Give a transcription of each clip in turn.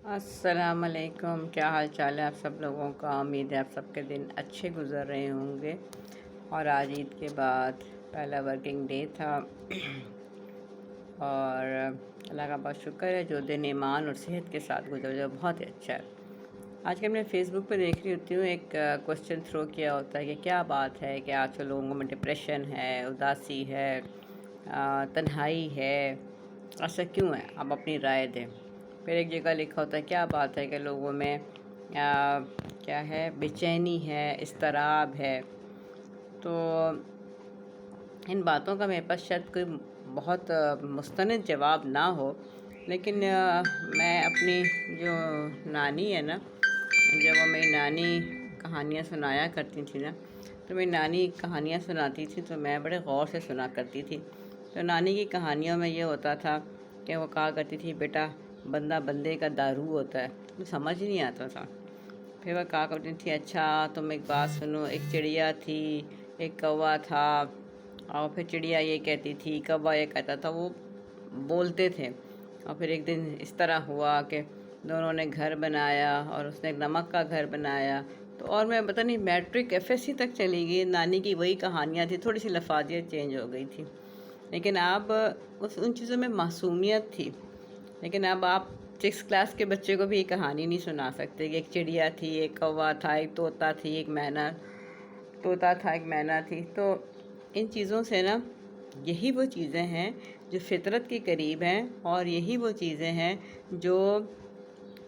السلام علیکم، کیا حال چال ہے آپ سب لوگوں کا؟ امید ہے آپ سب کے دن اچھے گزر رہے ہوں گے۔ اور آج عید کے بعد پہلا ورکنگ ڈے تھا اور اللہ کا بہت شکر ہے جو دن ایمان اور صحت کے ساتھ گزر جو بہت ہی اچھا ہے۔ آج کل میں فیس بک پہ دیکھ رہی ہوتی ہوں، ایک کوشچن تھرو کیا ہوتا ہے کہ کیا بات ہے کہ آج کل لوگوں میں ڈپریشن ہے، اداسی ہے، تنہائی ہے، ایسا کیوں ہے؟ آپ اپنی رائے دیں۔ پھر ایک جگہ لکھا ہوتا ہے کیا بات ہے کہ لوگوں میں کیا ہے، بے چینی ہے، اضطراب ہے۔ تو ان باتوں کا میرے پاس شاید کوئی بہت مستند جواب نہ ہو، لیکن میں اپنی جو نانی ہے نا، جب وہ میری نانی کہانیاں سنایا کرتی تھی نا، تو میری نانی کہانیاں سناتی تھی تو میں بڑے غور سے سنا کرتی تھی۔ تو نانی کی کہانیوں میں یہ ہوتا تھا کہ وہ کہا کرتی تھی بیٹا بندہ بندے کا دارو ہوتا ہے، تو سمجھ نہیں آتا تھا۔ پھر وہ کہا کرتی تھی اچھا تم ایک بات سنو، ایک چڑیا تھی، ایک کوا تھا، اور پھر چڑیا یہ کہتی تھی، کوا یہ کہتا تھا، وہ بولتے تھے۔ اور پھر ایک دن اس طرح ہوا کہ دونوں نے گھر بنایا اور اس نے ایک نمک کا گھر بنایا۔ تو اور میں پتہ نہیں میٹرک ایف ایس سی تک چلی گئی، نانی کی وہی کہانیاں تھیں، تھوڑی سی لفاظیت چینج ہو گئی تھی، لیکن اب ان چیزوں میں معصومیت تھی۔ لیکن اب آپ 6 کلاس کے بچے کو بھی یہ کہانی نہیں سنا سکتے کہ ایک چڑیا تھی، ایک کوا تھا، ایک طوطا تھی، ایک مینا، طوطا تھا، ایک مینا تھی۔ تو ان چیزوں سے نا، یہی وہ چیزیں ہیں جو فطرت کے قریب ہیں، اور یہی وہ چیزیں ہیں جو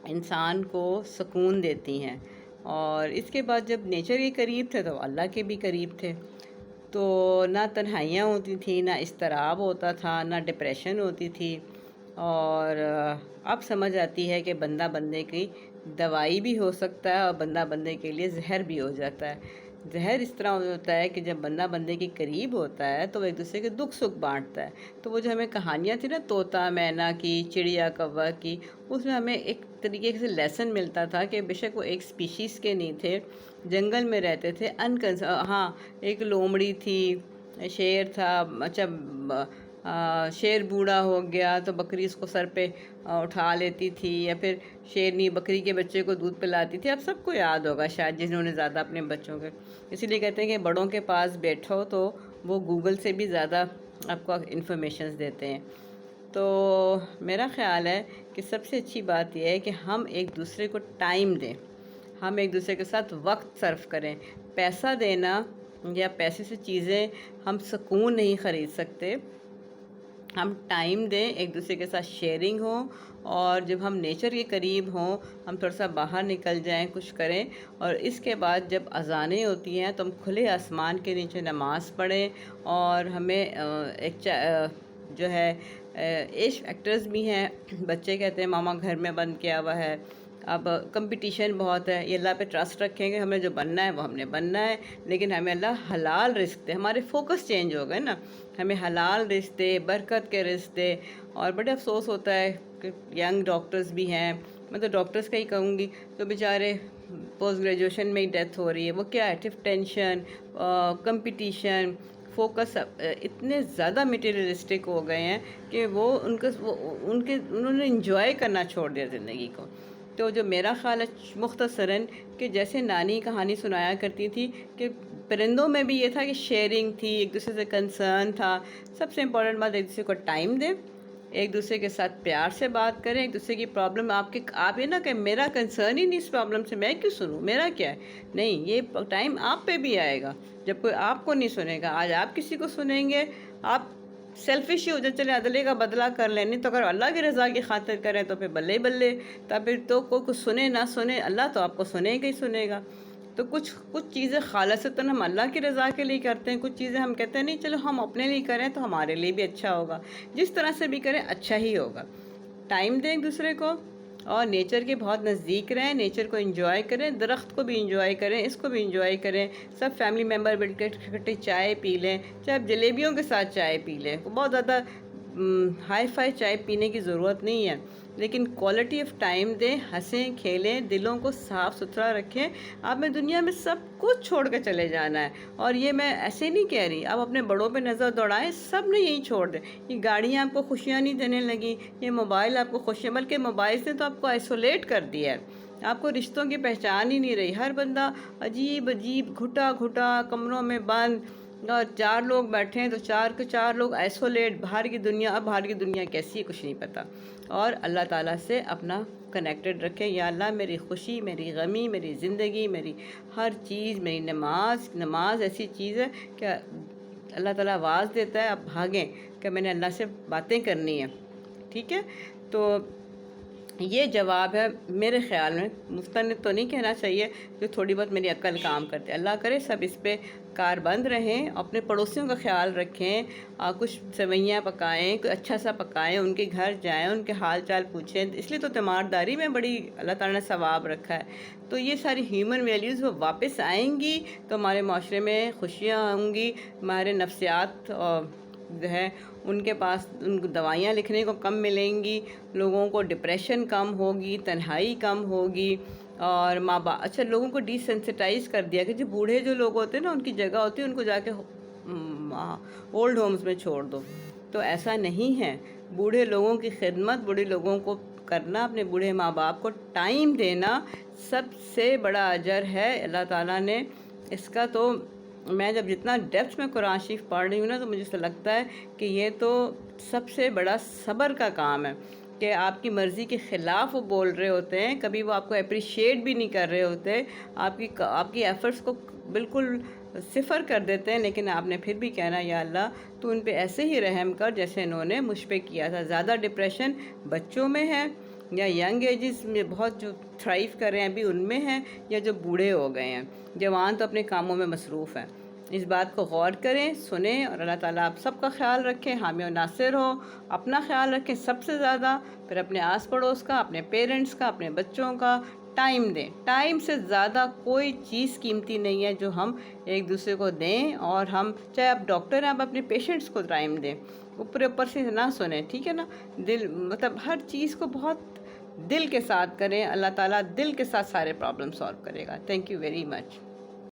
انسان کو سکون دیتی ہیں۔ اور اس کے بعد جب نیچر کے قریب تھے تو اللہ کے بھی قریب تھے، تو نہ تنہائیاں ہوتی تھیں، نہ اضطراب ہوتا تھا، نہ ڈپریشن ہوتی تھی۔ اور اب سمجھ آتی ہے کہ بندہ بندے کی دوائی بھی ہو سکتا ہے اور بندہ بندے کے لیے زہر بھی ہو جاتا ہے۔ زہر اس طرح ہوتا ہے کہ جب بندہ بندے کے قریب ہوتا ہے تو وہ ایک دوسرے کے دکھ سکھ بانٹتا ہے۔ تو وہ جو ہمیں کہانیاں تھیں نا، طوطا مینا کی، چڑیا کوا کی، اس میں ہمیں ایک طریقے سے لیسن ملتا تھا کہ بے شک وہ ایک سپیشیز کے نہیں تھے، جنگل میں رہتے تھے، ہاں ایک لومڑی تھی، شیر تھا، اچھا شیر بوڑھا ہو گیا تو بکری اس کو سر پہ اٹھا لیتی تھی، یا پھر شیرنی بکری کے بچے کو دودھ پلاتی تھی۔ اب سب کو یاد ہوگا شاید جنہوں نے زیادہ اپنے بچوں کے، اسی لیے کہتے ہیں کہ بڑوں کے پاس بیٹھو تو وہ گوگل سے بھی زیادہ آپ کو انفارمیشنز دیتے ہیں۔ تو میرا خیال ہے کہ سب سے اچھی بات یہ ہے کہ ہم ایک دوسرے کو ٹائم دیں، ہم ایک دوسرے کے ساتھ وقت صرف کریں۔ پیسہ دینا یا پیسے سے چیزیں ہم سکون نہیں خرید سکتے، ہم ٹائم دیں، ایک دوسرے کے ساتھ شیئرنگ ہو، اور جب ہم نیچر کے قریب ہوں، ہم تھوڑا سا باہر نکل جائیں، کچھ کریں، اور اس کے بعد جب اذانیں ہوتی ہیں تو ہم کھلے آسمان کے نیچے نماز پڑھیں۔ اور ہمیں ایک جو ہے ایج فیکٹرز بھی ہیں، بچے کہتے ہیں ماما گھر میں بند کیا ہوا ہے، اب کمپٹیشن بہت ہے، یہ اللہ پہ ٹرسٹ رکھیں گے، ہمیں جو بننا ہے وہ ہم نے بننا ہے، لیکن ہمیں اللہ حلال رزق دے۔ ہمارے فوکس چینج ہو گئے نا، ہمیں حلال رزق دے، برکت کے رزق دے۔ اور بڑے افسوس ہوتا ہے کہ ینگ ڈاکٹرز بھی ہیں، میں تو ڈاکٹرز کا ہی کہوں گی، تو بیچارے پوسٹ گریجویشن میں ہی ڈیتھ ہو رہی ہے۔ وہ کیا ہے، ٹینشن، کمپٹیشن، فوکس اتنے زیادہ میٹیریلسٹک ہو گئے ہیں کہ وہ انہوں نے انجوائے کرنا چھوڑ دیا زندگی کو۔ تو جو میرا خیال ہے مختصراً کہ جیسے نانی کہانی سنایا کرتی تھی کہ پرندوں میں بھی یہ تھا کہ شیئرنگ تھی، ایک دوسرے سے کنسرن تھا۔ سب سے امپورٹنٹ بات، ایک دوسرے کو ٹائم دیں، ایک دوسرے کے ساتھ پیار سے بات کریں، ایک دوسرے کی پرابلم آپ یہ نہ کہ میرا کنسرن ہی نہیں اس پرابلم سے، میں کیوں سنوں، میرا کیا ہے؟ نہیں، یہ ٹائم آپ پہ بھی آئے گا جب کوئی آپ کو نہیں سنے گا۔ آج آپ کسی کو سنیں گے، آپ سیلفش ہی ہو جائے، چلے عدلے کا بدلہ کر لیں، نہیں تو اگر اللہ کی رضا کی خاطر کریں تو پھر بلے بلے، تب پھر تو کوئی کچھ سنے نہ سنے، اللہ تو آپ کو سنے گا ہی سنے گا۔ تو کچھ چیزیں خالصتاً ہم اللہ کی رضا کے لیے کرتے ہیں، کچھ چیزیں ہم کہتے ہیں نہیں چلو ہم اپنے لیے کریں تو ہمارے لیے بھی اچھا ہوگا، جس طرح سے بھی کریں اچھا ہی ہوگا۔ ٹائم دیں ایک دوسرے کو، اور نیچر کے بہت نزدیک رہیں، نیچر کو انجوائے کریں، درخت کو بھی انجوائے کریں، اس کو بھی انجوائے کریں، سب فیملی ممبر بیٹھ کے اکٹھے چائے پی لیں، چاہے جلیبیوں کے ساتھ چائے پی لیں، بہت زیادہ ہائی فائی چائے پینے کی ضرورت نہیں ہے، لیکن کوالٹی آف ٹائم دیں، ہنسیں کھیلیں، دلوں کو صاف ستھرا رکھیں۔ آپ نے دنیا میں سب کچھ چھوڑ کے چلے جانا ہے، اور یہ میں ایسے نہیں کہہ رہی، آپ اپنے بڑوں پہ نظر دوڑائیں، سب نے یہی چھوڑ دیں۔ یہ گاڑیاں آپ کو خوشیاں نہیں دینے لگی، یہ موبائل آپ کو خوشیاں، بلکہ موبائل نے تو آپ کو آئسولیٹ کر دیا ہے، آپ کو رشتوں کی پہچان ہی نہیں رہی۔ ہر بندہ عجیب عجیب گھٹا گھٹا کمروں میں بند، اور 4 لوگ بیٹھے ہیں تو 4 کے 4 لوگ آئسولیٹ، باہر کی دنیا، اب باہر کی دنیا کیسی ہے کچھ نہیں پتہ۔ اور اللہ تعالیٰ سے اپنا کنیکٹڈ رکھیں، یا اللہ میری خوشی، میری غمی، میری زندگی، میری ہر چیز، میری نماز ایسی چیز ہے کہ اللہ تعالیٰ آواز دیتا ہے اب بھاگیں کہ میں نے اللہ سے باتیں کرنی ہیں، ٹھیک ہے؟ تو یہ جواب ہے میرے خیال میں، مستند تو نہیں کہنا چاہیے، جو تھوڑی بہت میری عقل کام کرتے، اللہ کرے سب اس پہ کاربند رہیں، اپنے پڑوسیوں کا خیال رکھیں، کچھ سوئیاں پکائیں، کچھ اچھا سا پکائیں، ان کے گھر جائیں، ان کے حال چال پوچھیں، اس لیے تو تیمارداری میں بڑی اللہ تعالیٰ نے ثواب رکھا ہے۔ تو یہ ساری ہیومن ویلیوز وہ واپس آئیں گی تو ہمارے معاشرے میں خوشیاں ہوں گی، ہمارے نفسیات جو ہے ان کے پاس ان کو دوائیاں لکھنے کو کم ملیں گی، لوگوں کو ڈپریشن کم ہوگی، تنہائی کم ہوگی، اور اچھا لوگوں کو ڈی سینسٹائز کر دیا کہ جو بوڑھے جو لوگ ہوتے ہیں نا، ان کی جگہ ہوتی ہے ان کو جا کے اولڈ ہومز میں چھوڑ دو، تو ایسا نہیں ہے۔ بوڑھے لوگوں کی خدمت، بوڑھے لوگوں کو کرنا، اپنے بوڑھے ماں باپ کو ٹائم دینا سب سے بڑا اجر ہے اللہ تعالیٰ نے اس کا۔ تو میں جب جتنا ڈیپتھ میں قرآن شریف پڑھ رہی ہوں نا، تو مجھے ایسا لگتا ہے کہ یہ تو سب سے بڑا صبر کا کام ہے، کہ آپ کی مرضی کے خلاف وہ بول رہے ہوتے ہیں، کبھی وہ آپ کو اپریشیٹ بھی نہیں کر رہے ہوتے، آپ کی ایفرٹس کو بالکل صفر کر دیتے ہیں، لیکن آپ نے پھر بھی کہنا یا اللہ تو ان پہ ایسے ہی رحم کر جیسے انہوں نے مجھ پہ کیا تھا۔ زیادہ ڈپریشن بچوں میں ہے، یا ینگ ایجز میں بہت جو تھرائیو کر رہے ہیں ابھی ان میں ہیں، یا جو بوڑھے ہو گئے ہیں، جوان تو اپنے کاموں میں مصروف ہیں۔ اس بات کو غور کریں، سنیں، اور اللہ تعالیٰ آپ سب کا خیال رکھیں، حامی و ناصر ہو، اپنا خیال رکھیں سب سے زیادہ، پھر اپنے آس پڑوس کا، اپنے پیرنٹس کا، اپنے بچوں کا۔ ٹائم دیں، ٹائم سے زیادہ کوئی چیز قیمتی نہیں ہے جو ہم ایک دوسرے کو دیں، اور ہم چاہے آپ ڈاکٹر ہیں، آپ اپنے پیشنٹس کو ٹائم دیں، اوپر سے نہ سنیں، ٹھیک ہے نا؟ مطلب ہر چیز کو بہت دل کے ساتھ کریں، اللہ تعالیٰ دل کے ساتھ سارے پرابلم سالو کرے گا۔ Thank you very much.